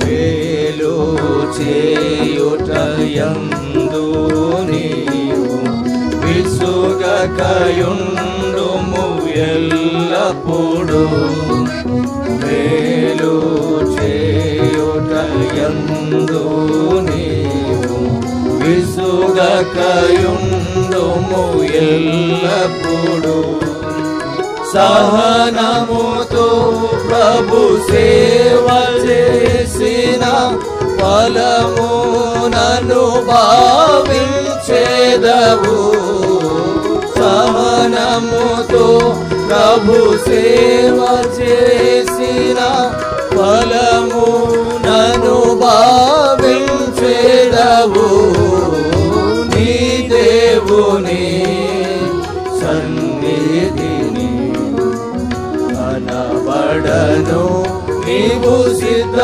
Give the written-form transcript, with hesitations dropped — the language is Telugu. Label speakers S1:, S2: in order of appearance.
S1: మేలు చేయుటయందు నీవు విసుగకయుండుము ఎల్లప్పుడు. మేలు చేయుటయందు నీవు విసుగకయుండుము ఎల్లప్పుడు. సహనముతో ప్రభు సేవ చేసిన ఫలమునను భావించేదవు. సహనముతో ప్రభు సేవ చేసిన ఫలమునను భావించేదవు. నీ దేవుని సన్నిధిని కనబడను నీవు సిద్ధ